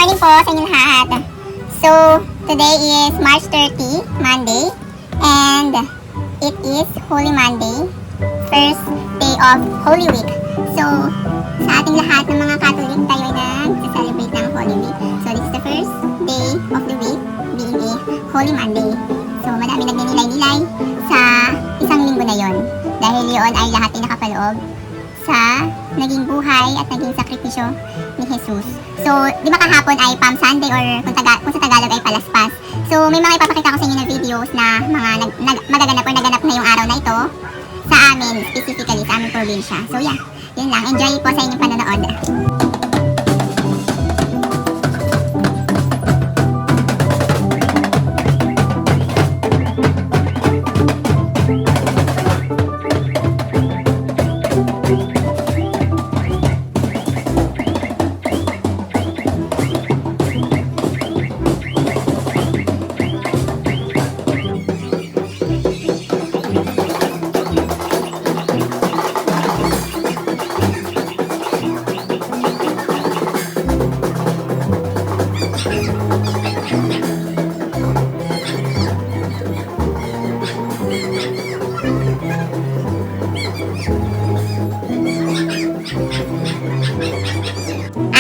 morning po sa inyong lahat. So, today is March 30, Monday. And it is Holy Monday, first day of Holy Week. So, sa ating lahat ng mga Catholic, tayo ay nag-celebrate ng Holy Week. So, this is the first day of the week being a Holy Monday. So, madami nagninilay-nilay sa isang linggo na yon. Dahil yun ay lahat ay nakapaloob sa naging buhay at naging sakripisyo ni Jesus. So, di ba kahapon ay Palm Sunday or kung sa Tagalog ay Palaspas. So, may mga ipapakita ko sa inyo na videos na mga magaganap or naganap na yung araw na ito sa amin, specifically sa aming probinsya. So, yeah, yun lang. Enjoy po sa inyong panonood.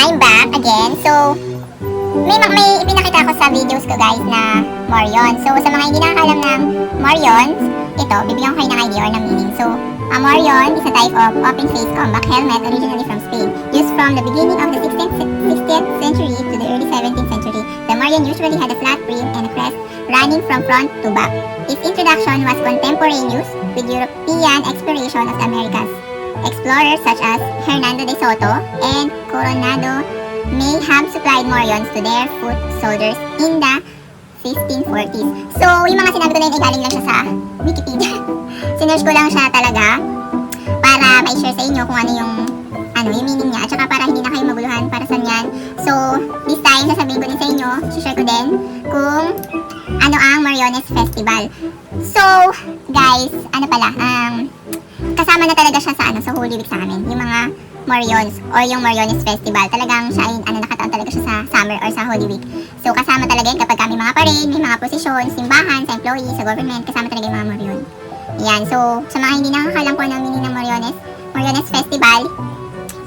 I'm back again. So, may ipinakita ko sa videos ko guys na Morion. So, sa mga hindi nakakalam ng Morion, ito, bibigyan ko kayo ng idea or ng meaning. So, a Morion is a type of open-face combat helmet originally from Spain. Used from the beginning of the 16th century to the early 17th century. The Morion usually had a flat brim and a crest running from front to back. Its introduction was contemporaneous with European exploration of the Americas. Explorers such as Hernando de Soto and Coronado may have supplied morions to their foot soldiers in the 1540s. So, yung mga sinabi ko na yun ay galing lang siya sa Wikipedia. Sinerge ko lang siya talaga para ma-share sa inyo kung ano yung meaning niya at saka para hindi na kayo maguluhan para saan yan. So, this time, sasabihin ko din sa inyo, share ko din kung ano ang Moriones Festival. So, guys, kasama na talaga siya sa Holy Week sa amin. Yung mga Morions or yung Moriones Festival. Talagang siya ay nakataon talaga siya sa summer or sa Holy Week. So kasama talaga yun kapag kami mga parade, may mga posisyon, simbahan, sa employees, sa government, kasama talaga yung mga Morion. Yan. So sa mga hindi nakakalam po ng meaning ng Moriones Festival,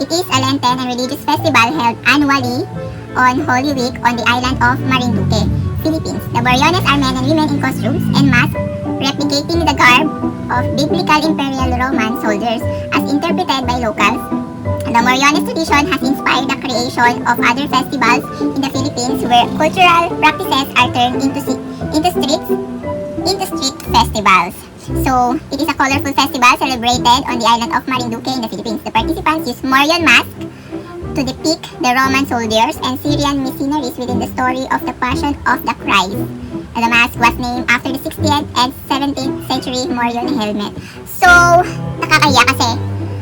it is a Lenten and religious festival held annually on Holy Week on the island of Marinduque, Philippines. The Moriones are men and women in costumes and masks replicating the garb of biblical Imperial Roman soldiers as interpreted by locals. The Moriones tradition has inspired the creation of other festivals in the Philippines where cultural practices are turned into street festivals. So, it is a colorful festival celebrated on the island of Marinduque in the Philippines. The participants use Morion masks to depict the Roman soldiers and Syrian missionaries within the story of the Passion of the Christ. The mask was named after the 16th and 17th century Morion helmet. So, nakakaya kasi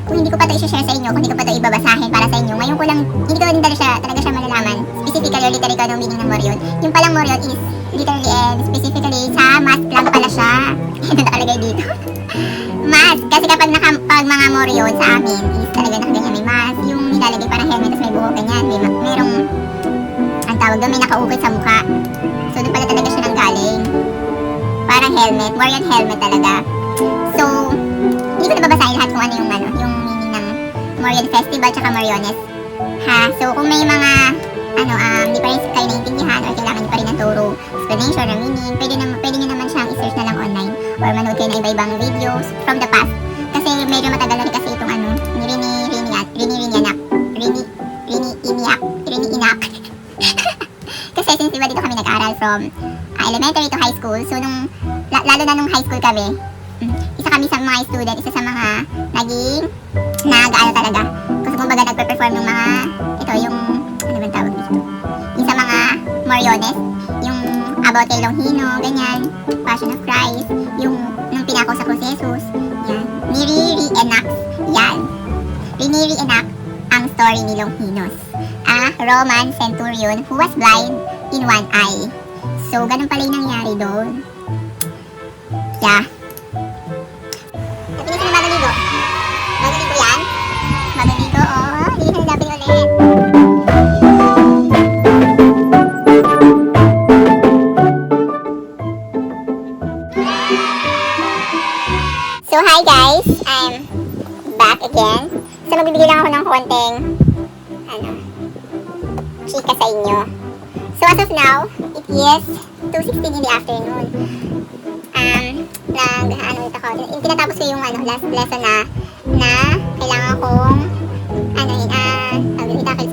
kung hindi ko pa ito i-share sa inyo, kung hindi ko pa ito ibabasahin para sa inyo, ngayon ko lang, hindi ko din talaga siya malalaman, specifically or literally anong meaning ng Morion. Yung palang Morion is literally and specifically sa mask lang pala siya. Ito nakalagay dito. Mask, kasi kapag mga Morion sa amin is talaga nakaganyan may mask, yung nilalagay parang helmet, tapos may buhok ganyan, merong, ang tawag doon, may nakaukit sa mukha. So, doon pala talaga siya nanggaling. Parang helmet, Morion helmet talaga. So, hindi ko nababasahin lahat kung ano yung meaning ng Morion Festival tsaka Moriones. Ha? So, kung may mga, di pa rin kayo naiintindihan or kailangan nyo pa rin ng thorough explanation or meaning, pwede nyo naman siyang i-search na lang online or manood kayo ng iba-ibang videos from the past. Kasi medyo matagal na rin kasi itong ni Rini Inak. Kasi since diba dito kami nag-aral from elementary to high school, so lalo na nung high school kami, isa kami sa mga student, isa sa mga naging talaga. Kasi kumbaga nagpe-perform ng mga, ito yung, ano ba tawag dito? Yung sa mga Moriones, yung about kay Longhino, ganyan, Passion of Christ, yung nung pinako sa krus si Jesus, yan. Nire-reenact, yan. Rini-reenact ang story ni Longinos, a Roman centurion who was blind in one eye. So, ganun pala yung nangyari doon. Yeah. Napinis na bagong ligo. Bagong ligo yan. Bagong ligo, oh. Hindi na dapat ulit. chika sa inyo. So as of now, it is 2:16 in the afternoon. Tinatapos ko yung last lesson na kailangan kong itakil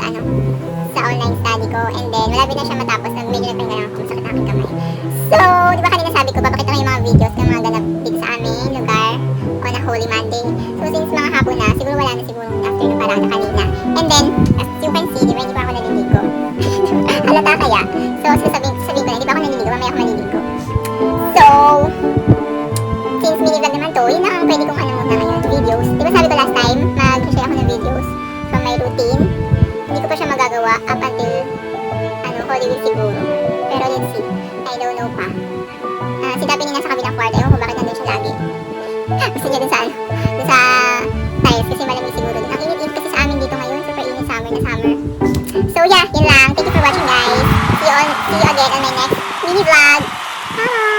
sa online study ko. And then, malapit na siya matapos. Medyo napenggalan ako, masakit ang aking kamay. So, di ba kanina sabi ko, papakita ko yung mga videos ng mga ganap dito sa aming lugar on a Holy Monday. So, since mga hapon na, siguro wala na siguro ng afternoon parang na kanina. And then, as you can see, di ba, hindi pa ako naliligo. Halata kaya? So, sasabihin ko na, hindi pa ako naliligo, mamaya ako maliligo. So, since mini-vlog naman to, yun ang pwede kong muna ngayon, videos. Di ba sabi ko last time, mag-share ako ng videos from my routine. Hindi ko pa siya magagawa up until, Holy Week siguro. Pero let's see. I don't know pa. Si Dapi niya nasa kabilang kwarto. Ewan ko bakit nandun siya lagi. Gusto niya dun sa tiles kasi malamig siguro dun. Ang init-init kasi sa amin dito ngayon. Super init, summer na summer. So yeah, yun lang. Thank you for watching guys. See you again on my next mini vlog. Bye!